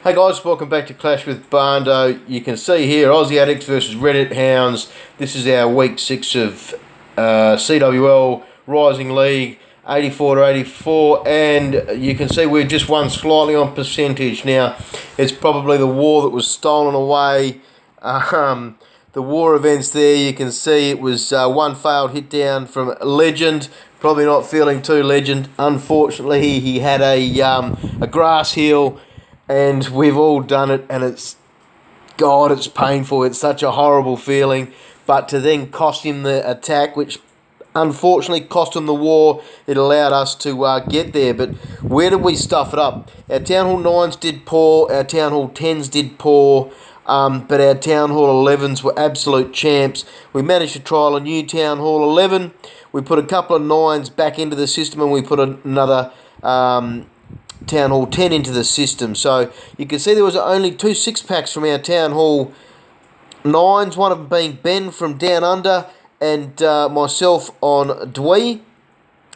Hey guys, welcome back to Clash with Barndo. You can see here Aussie Addicts versus Reddit Hounds. This is our week 6 of CWL Rising League, 84 to 84, and you can see we've just won slightly on percentage. Now, it's probably the war that was stolen away. The war events there, you can see it was one failed hit down from Legend. Probably not feeling too Legend. Unfortunately, he had a grass heel. And we've all done it, and it's painful. It's such a horrible feeling. But to then cost him the attack, which unfortunately cost him the war, it allowed us to get there. But where did we stuff it up? Our Town Hall 9s did poor, our Town Hall 10s did poor, but our Town Hall 11s were absolute champs. We managed to trial a new Town Hall 11. We put a couple of 9s back into the system, and we put another Town Hall 10 into the system. So you can see there was only 2 6-packs from our Town Hall 9s, one of them being Ben from Down Under and myself on Dwee.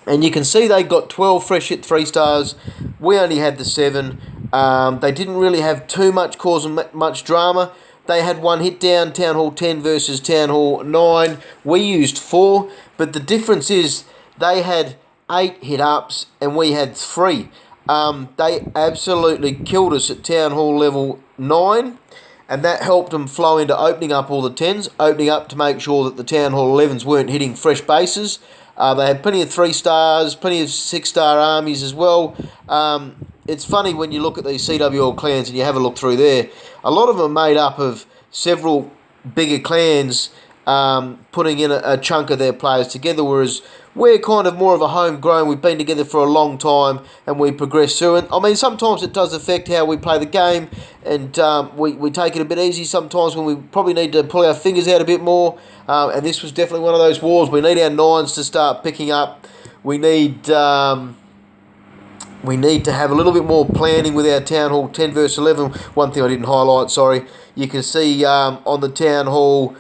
And you can see they got 12 fresh hit 3 stars. We only had the 7. They didn't really have too much cause and much drama. They had 1 hit down, Town Hall 10 versus Town Hall 9. We used 4, but the difference is they had 8 hit ups and we had 3. They absolutely killed us at Town Hall level 9, and that helped them flow into opening up all the 10s, opening up to make sure that the Town Hall 11s weren't hitting fresh bases. They had plenty of 3 stars, plenty of 6-star armies as well. It's funny when you look at these CWL clans and you have a look through there. A lot of them are made up of several bigger clans putting in a chunk of their players together, whereas we're kind of more of a homegrown. We've been together for a long time and we progress through. And I mean, sometimes it does affect how we play the game, and we take it a bit easy sometimes when we probably need to pull our fingers out a bit more. And this was definitely one of those wars. We need our 9s to start picking up. We need to have a little bit more planning with our Town Hall 10 versus 11. One thing I didn't highlight, sorry. You can see on the Town Hall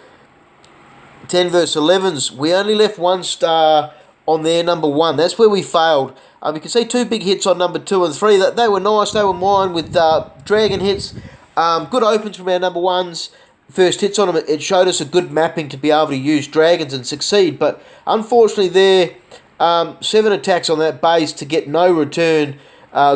10 versus 11s, we only left 1 star on their number 1. That's where we failed. You can see 2 big hits on number 2 and 3. They were nice. They were mine with dragon hits. Good opens from our number 1s. First hits on them. It showed us a good mapping to be able to use dragons and succeed. But unfortunately there, 7 attacks on that base to get no return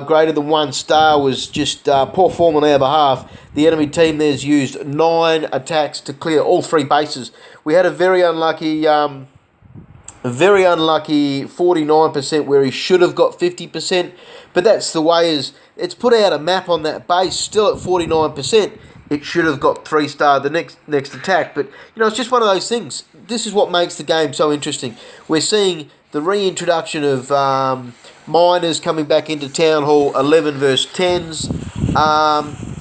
greater than 1 star was just poor form on our behalf. The enemy team there's used 9 attacks to clear all 3 bases. We had a very unlucky 49% where he should have got 50%, but that's the way is it's put out a map on that base still at 49%. It should have got 3-star the next attack, but it's just one of those things. This is what makes the game so interesting. We're seeing the reintroduction of miners coming back into Town Hall 11 versus 10s.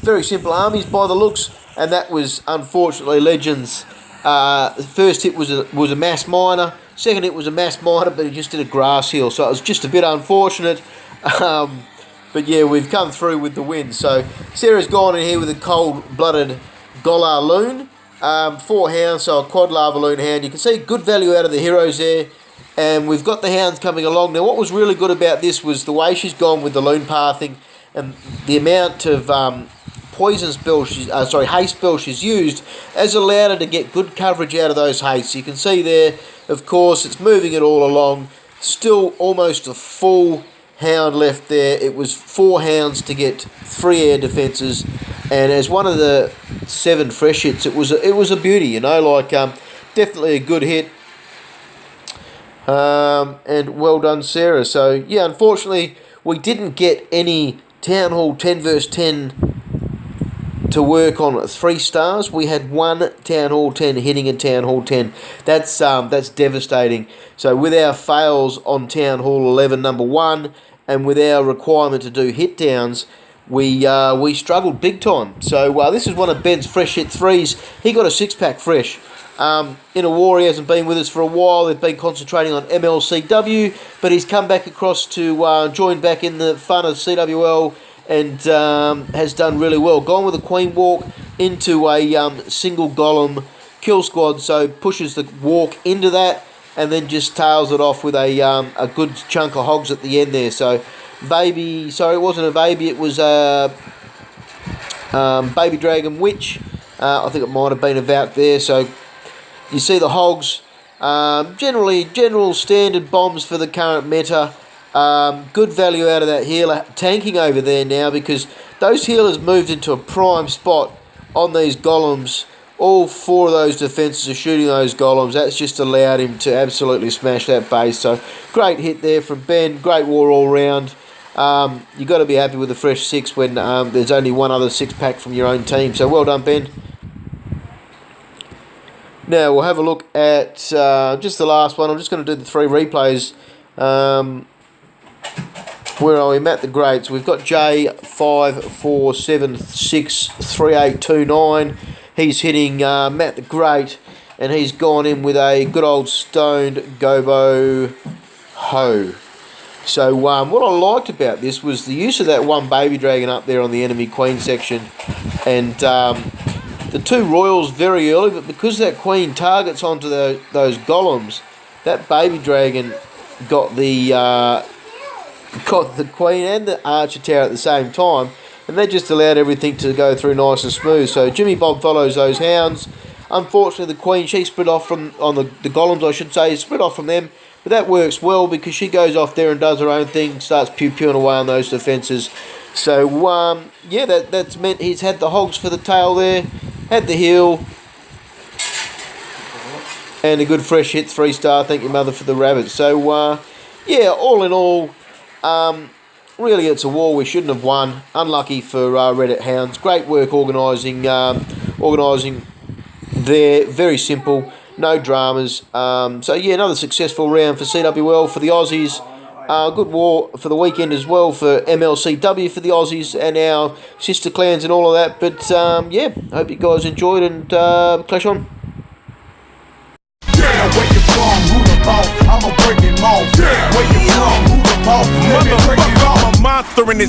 Very simple armies by the looks, and that was unfortunately Legends. The first hit was a mass miner. Second hit was a mass miner, but he just did a grass heel, so it was just a bit unfortunate. But yeah, we've come through with the win. So Sarah's gone in here with a cold-blooded Golar Loon. 4 Hounds, so a quad lava Loon Hound. You can see good value out of the heroes there. And we've got the Hounds coming along. Now, what was really good about this was the way she's gone with the Loon Pathing and the amount of haste spell she's used has allowed her to get good coverage out of those hastes. You can see there, of course, it's moving it all along. Still almost a full Hound left there. It was 4 Hounds to get 3 air defences, and as one of the 7 fresh hits, it was a beauty, definitely a good hit. And well done, Sarah. So yeah, unfortunately we didn't get any Town Hall 10 versus 10 to work on 3 stars. We had 1 Town Hall 10 hitting a Town Hall 10. That's devastating. So with our fails on Town Hall 11 number 1, and with our requirement to do hit downs, we struggled big time. So this is one of Ben's fresh hit 3s. He got a 6-pack fresh. In a war, he hasn't been with us for a while. They've been concentrating on MLCW, but he's come back across to join back in the fun of CWL and has done really well. Gone with a Queen Walk into a single Golem kill squad, so pushes the walk into that and then just tails it off with a good chunk of hogs at the end there. So, it wasn't a baby, it was a baby dragon witch. I think it might have been about there. So you see the hogs. General standard bombs for the current meta. Good value out of that healer. Tanking over there now because those healers moved into a prime spot on these golems. All 4 of those defences are shooting those golems. That's just allowed him to absolutely smash that base. So great hit there from Ben. Great war all round. You've got to be happy with the fresh 6 when there's only one other 6-pack from your own team. So well done, Ben. Now we'll have a look at just the last one. I'm just going to do the 3 replays. Where are we? Matt the Greats. We've got J54763829. He's hitting Matt the Great, and he's gone in with a good old stoned Gobo Ho. So what I liked about this was the use of that one baby dragon up there on the enemy queen section, and the 2 royals very early, but because that queen targets onto those golems, that baby dragon got the queen and the archer tower at the same time, and that just allowed everything to go through nice and smooth. So Jimmy Bob follows those hounds. Unfortunately, the queen, she split off from, on the golems I should say, split off from them, but that works well because she goes off there and does her own thing, starts pew-pewing away on those defences. So yeah, that's meant he's had the hogs for the tail there, had the heal, and a good fresh hit, 3-star, thank your mother for the rabbit. So yeah, all in all, really it's a war we shouldn't have won. Unlucky for Reddit Hounds. Great work organising there. Very simple, no dramas. So yeah, another successful round for CWL for the Aussies. Good war for the weekend as well for MLCW for the Aussies and our sister clans and all of that. But yeah, hope you guys enjoyed, and clash on. Yeah, where you from? Who the boss? I'ma break him off. Yeah, where you from? Who the boss? Let me break it off. I'm a monster in this